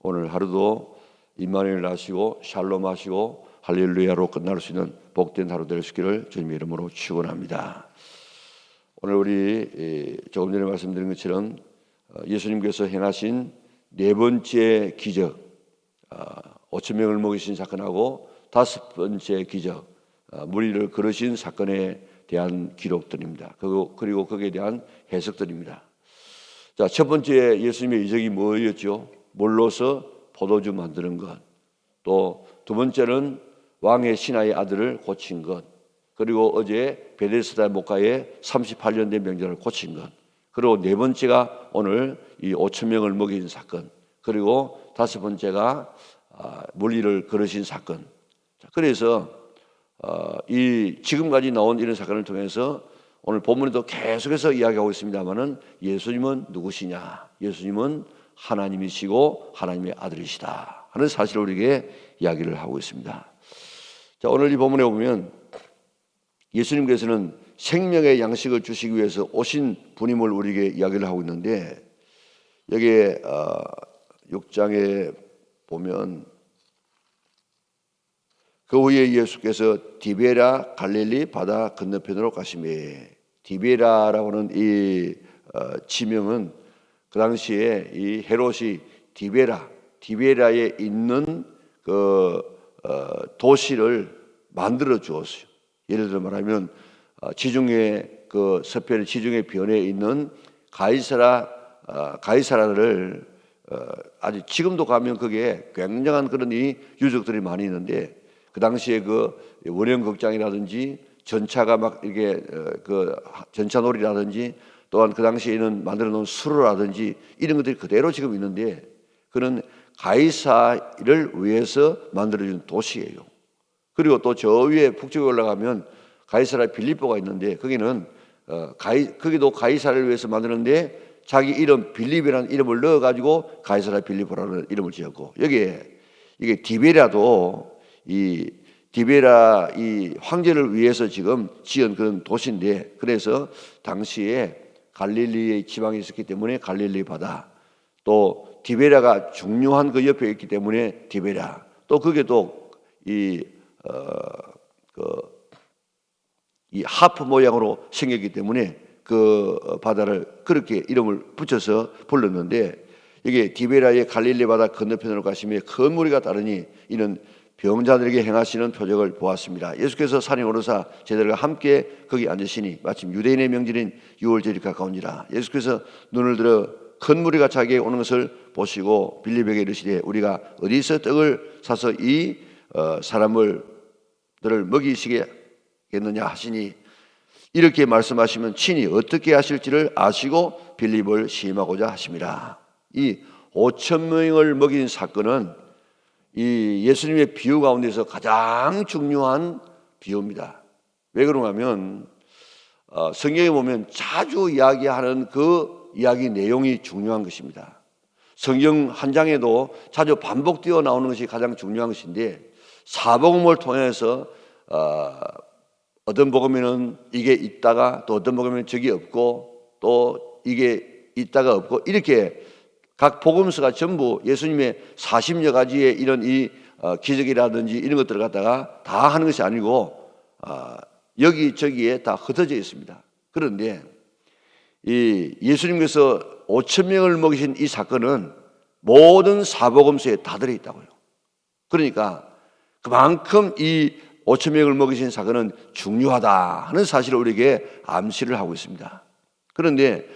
오늘 하루도 임마누엘 하시고 샬롬 하시고 할렐루야로 끝날 수 있는 복된 하루 될 수 있기를 주님의 이름으로 축원합니다. 오늘 우리 조금 전에 말씀드린 것처럼 예수님께서 행하신 네 번째 기적, 5천 명을 먹이신 사건하고 다섯 번째 기적, 무리를 걸으신 사건에 대한 기록들입니다. 그리고 거기에 대한 해석들입니다. 자, 첫 번째 예수님의 이적이 뭐였죠? 물로서 포도주 만드는 것. 또 두 번째는 왕의 신하의 아들을 고친 것. 그리고 어제 베데스다 목가에 38년 된 병자를 고친 것. 그리고 네 번째가 오늘 이 5천 명을 먹인 사건. 그리고 다섯 번째가 물리를 걸으신 사건. 자, 그래서 이 지금까지 나온 이런 사건을 통해서 오늘 본문에도 계속해서 이야기하고 있습니다만은 예수님은 누구시냐? 예수님은 하나님이시고 하나님의 아들이시다 하는 사실을 우리에게 이야기를 하고 있습니다. 자, 오늘 이 본문에 보면 예수님께서는 생명의 양식을 주시기 위해서 오신 분임을 우리에게 이야기를 하고 있는데, 여기에 6장에 보면 그 후에 예수께서 디베라 갈릴리 바다 건너편으로 가시매. 디베라라고는 이 지명은 그 당시에 이 헤롯이 디베라에 있는 그 도시를 만들어 주었어요. 예를 들어 말하면 지중해 그 서편 지중해 변에 있는 가이사라를 아직 지금도 가면 그게 굉장한 그런 이 유적들이 많이 있는데, 그 당시에 그 원형 극장이라든지 전차가 막 이게 그 전차놀이라든지 또한 그 당시에는 만들어 놓은 수로라든지 이런 것들이 그대로 지금 있는데, 그는 가이사를 위해서 만들어진 도시예요. 그리고 또 저 위에 북쪽에 올라가면 가이사라 빌립보가 있는데, 거기는 거기도 가이사를 위해서 만드는데 자기 이름 빌립이라는 이름을 넣어가지고 가이사라 빌립보라는 이름을 지었고, 여기에 이게 디베라도 이 디베라 이 황제를 위해서 지금 지은 그런 도시인데, 그래서 당시에 갈릴리의 지방에 있었기 때문에 갈릴리 바다, 또 디베라가 중요한 그 옆에 있기 때문에 디베라, 또 그게 또 이 하프 모양으로 생겼기 때문에 그 바다를 그렇게 이름을 붙여서 불렀는데, 이게 디베라의 갈릴리 바다 건너편으로 가시며 큰 무리가 따르니 이는 병자들에게 행하시는 표적을 보았습니다. 예수께서 산에 오르사 제자들과 함께 거기 앉으시니 마침 유대인의 명절인 유월절이 가까운지라. 예수께서 눈을 들어 큰 무리가 자기에게 오는 것을 보시고 빌립에게 이르시되 우리가 어디서 떡을 사서 이 사람들을 먹이시겠느냐 하시니, 이렇게 말씀하시면 친히 어떻게 하실지를 아시고 빌립을 시험하고자 하심이라. 이 5천 명을 먹인 사건은 이 예수님의 비유 가운데서 가장 중요한 비유입니다. 왜 그런가 하면 성경에 보면 자주 이야기하는 그 이야기 내용이 중요한 것입니다. 성경 한 장에도 자주 반복되어 나오는 것이 가장 중요한 것인데, 사복음을 통해서 어떤 복음에는 이게 있다가 또 어떤 복음에는 저게 없고 또 이게 있다가 없고, 이렇게 각 복음서가 전부 예수님의 40여 가지의 이런 이 기적이라든지 이런 것들을 갖다가 다 하는 것이 아니고 여기저기에 다 흩어져 있습니다. 그런데 이 예수님께서 5천 명을 먹이신 이 사건은 모든 사복음서에 다 들어있다고요. 그러니까 그만큼 이 5천 명을 먹이신 사건은 중요하다 하는 사실을 우리에게 암시를 하고 있습니다. 그런데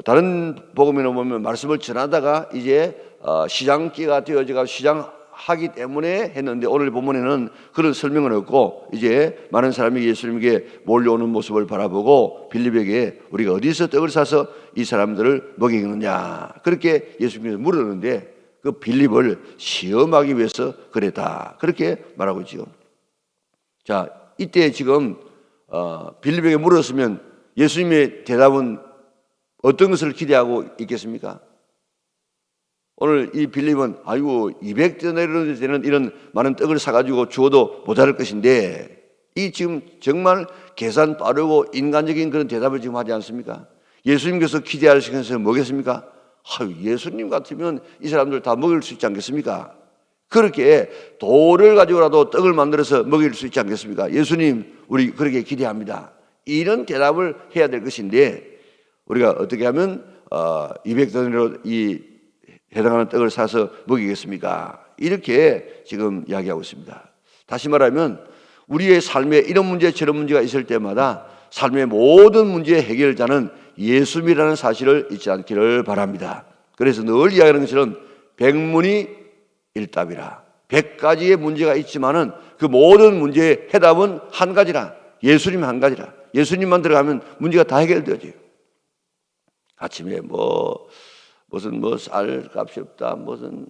다른 복음에는 보면 말씀을 전하다가 이제 시장기가 되어져서 시장하기 때문에 했는데, 오늘 본문에는 그런 설명은 없고 이제 많은 사람이 예수님에게 몰려오는 모습을 바라보고 빌립에게 우리가 어디서 떡을 사서 이 사람들을 먹이느냐 그렇게 예수님께서 물었는데, 그 빌립을 시험하기 위해서 그랬다 그렇게 말하고 있죠. 자, 이때 지금 빌립에게 물었으면 예수님의 대답은 어떤 것을 기대하고 있겠습니까? 오늘 이 빌립은 아이고 200데나리온이 되는 이런 많은 떡을 사가지고 주어도 모자랄 것인데, 이 지금 정말 계산 빠르고 인간적인 그런 대답을 지금 하지 않습니까? 예수님께서 기대하시는 것은 뭐겠습니까? 아유, 예수님 같으면 이 사람들 다 먹일 수 있지 않겠습니까? 그렇게 돌을 가지고라도 떡을 만들어서 먹일 수 있지 않겠습니까? 예수님, 우리 그렇게 기대합니다. 이런 대답을 해야 될 것인데, 우리가 어떻게 하면 200데나리로 이 해당하는 떡을 사서 먹이겠습니까? 이렇게 지금 이야기하고 있습니다. 다시 말하면 우리의 삶에 이런 문제 저런 문제가 있을 때마다 삶의 모든 문제의 해결자는 예수님이라는 사실을 잊지 않기를 바랍니다. 그래서 늘 이야기하는 것처럼 백문이 일답이라. 100가지의 문제가 있지만은 그 모든 문제의 해답은 한 가지라. 예수님 한 가지라. 예수님만 들어가면 문제가 다 해결되죠. 아침에 무슨 쌀 값이 없다, 무슨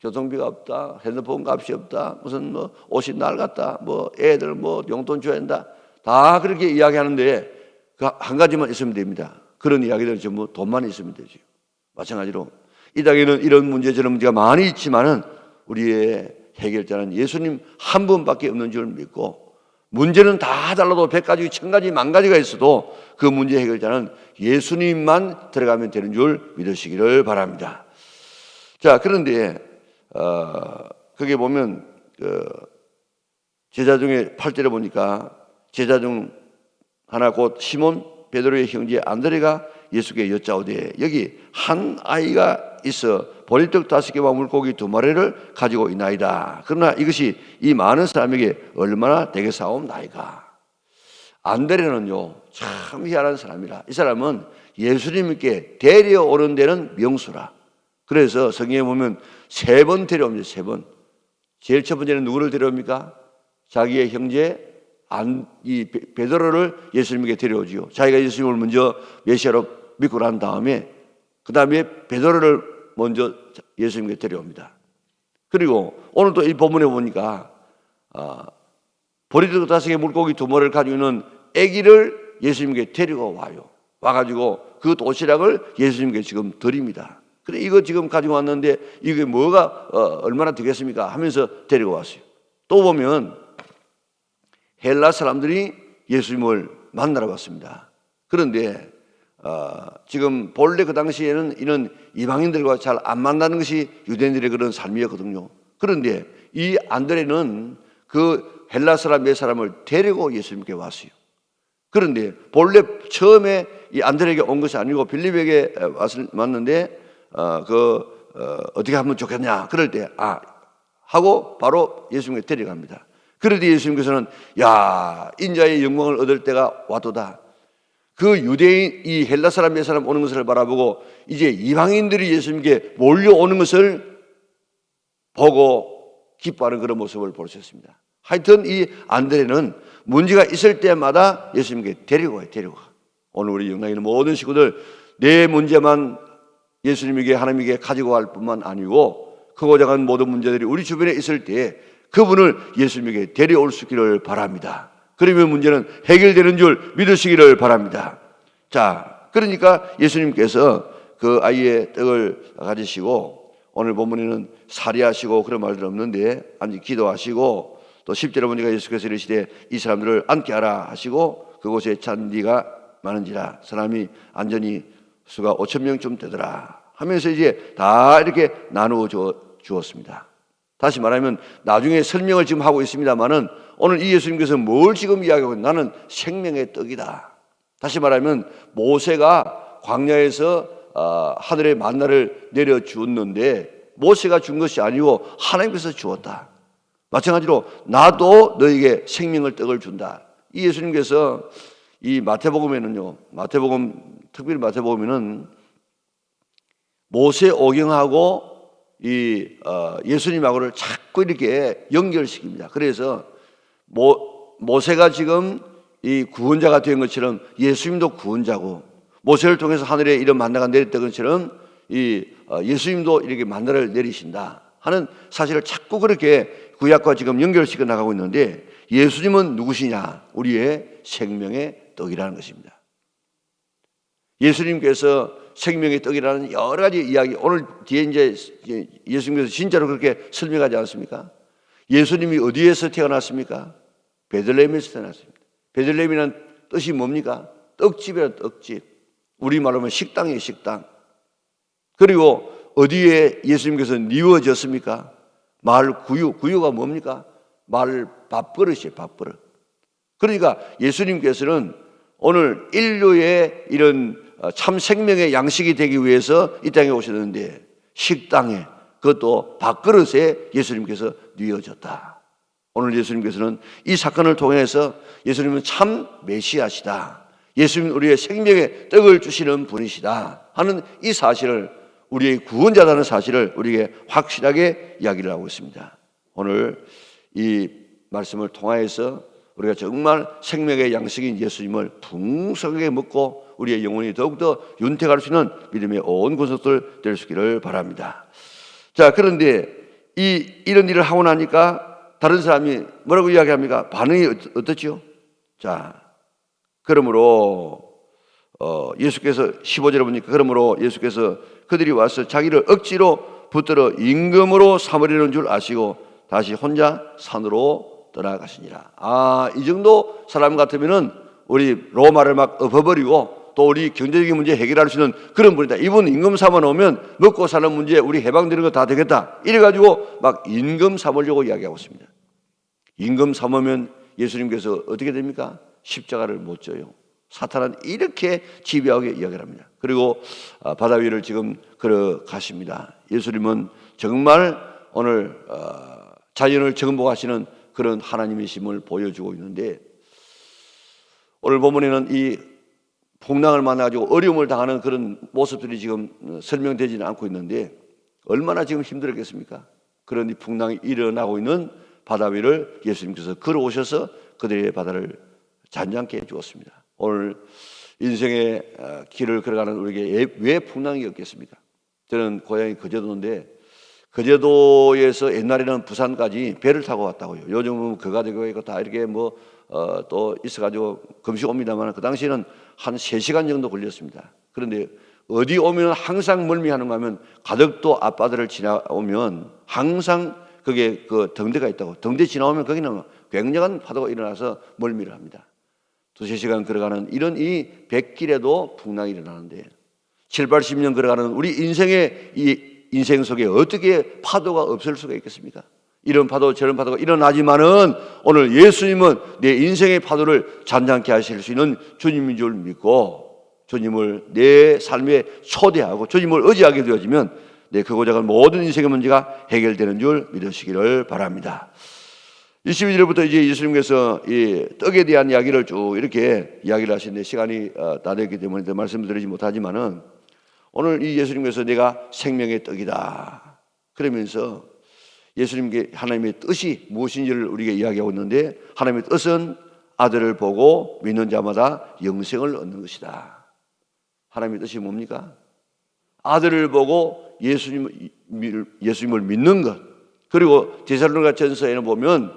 교통비가 없다, 핸드폰 값이 없다, 무슨 옷이 낡았다, 애들 용돈 줘야 한다. 다 그렇게 이야기하는데 그 한 가지만 있으면 됩니다. 그런 이야기들은 전부 돈만 있으면 되죠. 마찬가지로 이 땅에는 이런 문제 저런 문제가 많이 있지만은 우리의 해결자는 예수님 한 분밖에 없는 줄 믿고, 문제는 다 달라도 100가지, 1000가지, 10,000가지가 있어도 그 문제 해결자는 예수님만 들어가면 되는 줄 믿으시기를 바랍니다. 자, 그런데 거기에 보면 제자 중에 8절에 보니까 제자 중 하나 곧 시몬 베드로의 형제 안드레가 예수께 여짜오되 여기 한 아이가 있어 보리떡 5개와 물고기 2마리를 가지고 있나이다. 그러나 이것이 이 많은 사람에게 얼마나 되겠사옵나이까. 안드레는요 참 희한한 사람이라. 이 사람은 예수님께 데려오는 데는 명수라. 그래서 성경에 보면 3번 데려옵니다. 3번. 제일 첫 번째는 누구를 데려옵니까? 자기의 형제 이 베드로를 예수님께 데려오지요. 자기가 예수님을 먼저 메시아로 믿고 난 다음에 그 다음에 베드로를 먼저 예수님께 데려옵니다. 그리고 오늘도 이 본문에 보니까 보리떡 5개 물고기 2마리를 가지고 있는 아기를 예수님께 데리고 와요. 와가지고 그 도시락을 예수님께 지금 드립니다. 그래 이거 지금 가지고 왔는데 이게 뭐가 얼마나 되겠습니까? 하면서 데리고 왔어요. 또 보면 헬라 사람들이 예수님을 만나러 왔습니다. 그런데 지금 본래 그 당시에는 이런 이방인들과 잘 안 만나는 것이 유대인들의 그런 삶이었거든요. 그런데 이 안드레는 그 헬라 사람 몇 사람을 데리고 예수님께 왔어요. 그런데 본래 처음에 이 안드레에게 온 것이 아니고 빌립에게 왔는데 어떻게 하면 좋겠냐 그럴 때 하고 바로 예수님께 데려갑니다. 그러더니 예수님께서는 인자의 영광을 얻을 때가 왔도다. 그 유대인 이 헬라 사람 몇 사람 오는 것을 바라보고 이제 이방인들이 예수님께 몰려오는 것을 보고 기뻐하는 그런 모습을 볼 수 있습니다. 하여튼 이 안드레는 문제가 있을 때마다 예수님께 데리고 가요. 오늘 우리 영광 있는 모든 식구들 내 문제만 예수님에게 하나님에게 가지고 갈 뿐만 아니고 크고 작은 모든 문제들이 우리 주변에 있을 때 그분을 예수님에게 데려올 수 있기를 바랍니다. 그러면 문제는 해결되는 줄 믿으시기를 바랍니다. 자, 그러니까 예수님께서 그 아이의 떡을 가지시고 오늘 본문에는 살이하시고 그런 말들 없는데 앉아 기도하시고 또 10절에 보니까 예수께서 이르시되 이 사람들을 앉게 하라 하시고 그곳에 잔디가 많은지라 사람이 안전히 수가 5,000명쯤 되더라 하면서 이제 다 이렇게 나누어 주었습니다. 다시 말하면 나중에 설명을 지금 하고 있습니다만은 오늘 이 예수님께서 뭘 지금 이야기하고 있는 나는 생명의 떡이다. 다시 말하면 모세가 광야에서 하늘의 만나를 내려 주었는데 모세가 준 것이 아니고 하나님께서 주었다. 마찬가지로 나도 너에게 생명의 떡을 준다. 이 예수님께서 이 마태복음에는요, 특별히 마태복음에는 모세 오경하고 이 예수님하고를 자꾸 이렇게 연결시킵니다. 그래서 모세가 지금 이 구원자가 된 것처럼 예수님도 구원자고 모세를 통해서 하늘에 이런 만나가 내렸던 것처럼 이 예수님도 이렇게 만나를 내리신다 하는 사실을 자꾸 그렇게 구약과 지금 연결시켜 나가고 있는데 예수님은 누구시냐? 우리의 생명의 떡이라는 것입니다. 예수님께서 생명의 떡이라는 여러 가지 이야기 오늘 뒤에 이제 예수님께서 진짜로 그렇게 설명하지 않습니까? 예수님이 어디에서 태어났습니까? 베들레헴에서 태어났습니다. 베들레헴이라는 뜻이 뭡니까? 떡집이라는 떡집. 우리말로 하면 식당이에요. 식당. 그리고 어디에 예수님께서 뉘어졌습니까? 말 구유가 뭡니까? 말 밥그릇이에요, 밥그릇. 그러니까 예수님께서는 오늘 인류의 이런 참 생명의 양식이 되기 위해서 이 땅에 오셨는데 식당에, 그것도 밥그릇에 예수님께서 뉘어졌다. 오늘 예수님께서는 이 사건을 통해서 예수님은 참 메시아시다, 예수님은 우리의 생명의 떡을 주시는 분이시다 하는 이 사실을, 우리의 구원자라는 사실을 우리에게 확실하게 이야기를 하고 있습니다. 오늘 이 말씀을 통하여서 우리가 정말 생명의 양식인 예수님을 풍성하게 먹고 우리의 영혼이 더욱더 윤택할 수 있는 믿음의 온 권속들 될 수 있기를 바랍니다. 자, 그런데 이런 일을 하고 나니까 다른 사람이 뭐라고 이야기합니까? 반응이 어떻죠? 자, 그러므로 예수께서 15절에 보니까 그러므로 예수께서 그들이 와서 자기를 억지로 붙들어 임금으로 삼으려는 줄 아시고 다시 혼자 산으로 떠나가시니라. 이 정도 사람 같으면은 우리 로마를 막 엎어버리고 또 우리 경제적인 문제 해결할 수 있는 그런 분이다. 이분 임금 삼아 놓으면 먹고 사는 문제 우리 해방되는 거 다 되겠다. 이래가지고 막 임금 삼으려고 이야기하고 있습니다. 임금 삼으면 예수님께서 어떻게 됩니까? 십자가를 못 져요. 사탄은 이렇게 집요하게 이야기를 합니다. 그리고 바다 위를 지금 걸어가십니다. 예수님은 정말 오늘 자연을 정복하시는 그런 하나님이심을 보여주고 있는데, 오늘 본문에는 이 풍랑을 만나가지고 어려움을 당하는 그런 모습들이 지금 설명되지는 않고 있는데 얼마나 지금 힘들었겠습니까? 그런 이 풍랑이 일어나고 있는 바다 위를 예수님께서 걸어오셔서 그들의 바다를 잔잔케 해주었습니다. 오늘 인생의 길을 걸어가는 우리에게 왜 풍랑이 없겠습니까? 저는 고향이 거제도인데 거제도에서 옛날에는 부산까지 배를 타고 왔다고요. 요즘은 그가 되고 있고 다 이렇게 또 있어가지고 금식 옵니다만 그 당시에는 한 3시간 정도 걸렸습니다. 그런데 어디 오면 항상 멀미하는가 하면 가덕도 앞바다를 지나오면 항상 그게 그 등대가 있다고. 등대 지나오면 거기는 굉장한 파도가 일어나서 멀미를 합니다. 2-3시간 걸어가는 이런 이 백길에도 풍랑이 일어나는데 70-80년 걸어가는 우리 인생의 이 인생 속에 어떻게 파도가 없을 수가 있겠습니까? 이런 파도 저런 파도가 일어나지만은 오늘 예수님은 내 인생의 파도를 잔잔케 하실 수 있는 주님인 줄 믿고 주님을 내 삶에 초대하고 주님을 의지하게 되어지면 내 크고 작은 모든 인생의 문제가 해결되는 줄 믿으시기를 바랍니다. 22절부터 이제 예수님께서 이 떡에 대한 이야기를 쭉 이렇게 이야기를 하시는데 시간이 다 됐기 때문에 말씀드리지 못하지만은 오늘 이 예수님께서 내가 생명의 떡이다 그러면서 예수님께 하나님의 뜻이 무엇인지를 우리에게 이야기하고 있는데, 하나님의 뜻은 아들을 보고 믿는 자마다 영생을 얻는 것이다. 하나님의 뜻이 뭡니까? 아들을 보고 예수님을 믿는 것. 그리고 데살로니가 전서에는 보면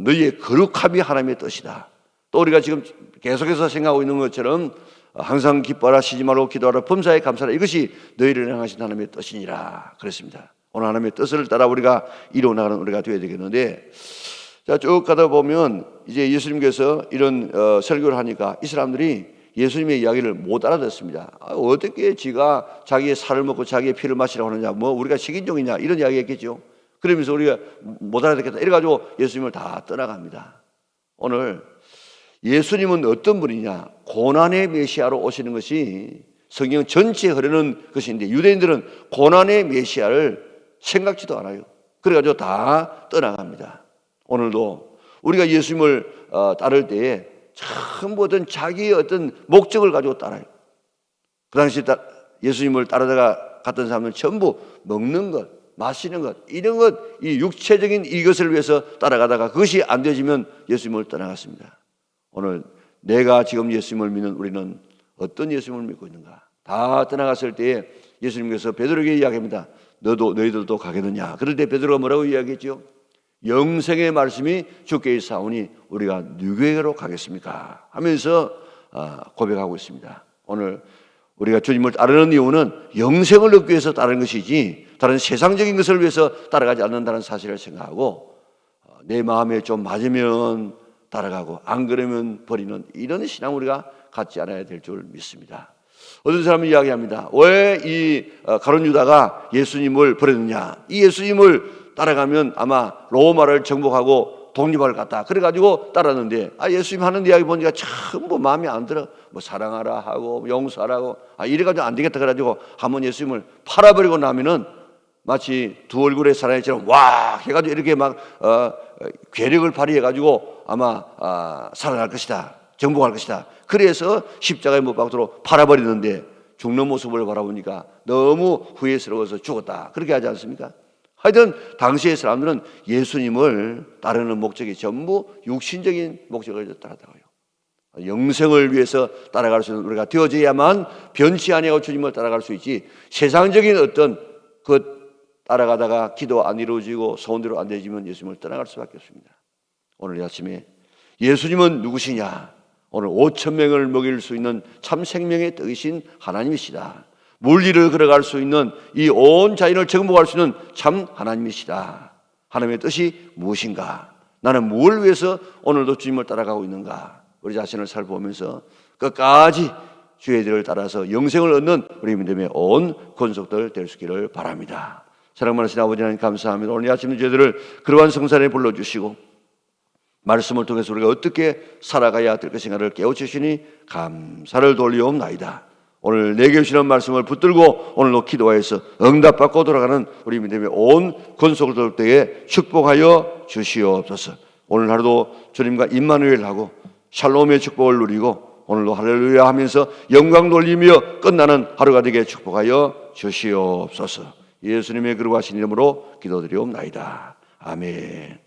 너희의 거룩함이 하나님의 뜻이다. 또 우리가 지금 계속해서 생각하고 있는 것처럼 항상 기뻐하라, 쉬지 말고 기도하라, 범사에 감사하라, 이것이 너희를 향하신 하나님의 뜻이니라 그랬습니다. 오늘 하나님의 뜻을 따라 우리가 이루어나가는 우리가 되어야 되겠는데, 자, 쭉 가다 보면 이제 예수님께서 이런 설교를 하니까 이 사람들이 예수님의 이야기를 못 알아듣습니다. 어떻게 지가 자기의 살을 먹고 자기의 피를 마시라고 하느냐, 우리가 식인종이냐 이런 이야기 했겠죠. 그러면서 우리가 못 알아듣겠다 이래가지고 예수님을 다 떠나갑니다. 오늘 예수님은 어떤 분이냐? 고난의 메시아로 오시는 것이 성경 전체에 흐르는 것인데 유대인들은 고난의 메시아를 생각지도 않아요. 그래가지고 다 떠나갑니다. 오늘도 우리가 예수님을 따를 때에 전부 어떤 자기의 어떤 목적을 가지고 따라요. 그 당시 예수님을 따르다가 갔던 사람은 전부 먹는 것, 마시는 것, 이런 것, 이 육체적인 이것을 위해서 따라가다가 그것이 안 되지면 예수님을 떠나갔습니다. 오늘 내가 지금 예수님을 믿는 우리는 어떤 예수님을 믿고 있는가? 다 떠나갔을 때에 예수님께서 베드로에게 이야기합니다. 너희들도 가겠느냐? 그럴 때 베드로가 뭐라고 이야기했죠? 영생의 말씀이 주께 있사오니 우리가 누구에게로 가겠습니까? 하면서 고백하고 있습니다. 오늘 우리가 주님을 따르는 이유는 영생을 얻기 위해서 따르는 것이지 다른 세상적인 것을 위해서 따라가지 않는다는 사실을 생각하고 내 마음에 좀 맞으면 따라가고 안 그러면 버리는 이런 신앙 우리가 갖지 않아야 될 줄 믿습니다. 어떤 사람은 이야기합니다. 왜 이 가룟 유다가 예수님을 버렸느냐? 이 예수님을 따라가면 아마 로마를 정복하고 독립할 것 같다. 그래가지고 따랐는데 예수님 하는 이야기 보니까 전부 마음에 안 들어. 뭐 사랑하라 하고 용서하라고 이래가지고 안 되겠다 그래가지고 한번 예수님을 팔아버리고 나면은 마치 두 얼굴의 사나이처럼 와 해가지고 이렇게 막 괴력을 발휘해가지고 아마 살아날 것이다. 정복할 것이다. 그래서 십자가에 못 박도록 팔아버리는데 죽는 모습을 바라보니까 너무 후회스러워서 죽었다. 그렇게 하지 않습니까? 하여튼 당시의 사람들은 예수님을 따르는 목적이 전부 육신적인 목적을 따르다고요. 영생을 위해서 따라갈 수 있는 우리가 되어져야만 변치 아니하고 주님을 따라갈 수 있지, 세상적인 어떤 따라가다가 기도 안 이루어지고 소원대로 안 되지면 예수님을 떠나갈 수밖에 없습니다. 오늘 아침에 예수님은 누구시냐? 오늘 5,000명을 먹일 수 있는 참 생명의 떡이신 하나님이시다. 물리를 걸어갈 수 있는 이 온 자연을 정복할 수 있는 참 하나님이시다. 하나님의 뜻이 무엇인가? 나는 무엇을 위해서 오늘도 주님을 따라가고 있는가? 우리 자신을 살펴보면서 끝까지 주의 길을 따라서 영생을 얻는 우리 믿음의 온 권속들 될 수 있기를 바랍니다. 사랑 많으신 아버지 하나님 감사합니다. 오늘 아침 저희들을 그러한 성산에 불러주시고 말씀을 통해서 우리가 어떻게 살아가야 될 것인가를 깨우치시니 감사를 돌리옵나이다. 오늘 내게 주시는 말씀을 붙들고 오늘도 기도하여서 응답받고 돌아가는 우리 믿음의 온 권속들 때에 축복하여 주시옵소서. 오늘 하루도 주님과 임마누엘하고 샬롬의 축복을 누리고 오늘도 할렐루야 하면서 영광 돌리며 끝나는 하루가 되게 축복하여 주시옵소서. 예수님의 거룩하신 이름으로 기도드리옵나이다. 아멘.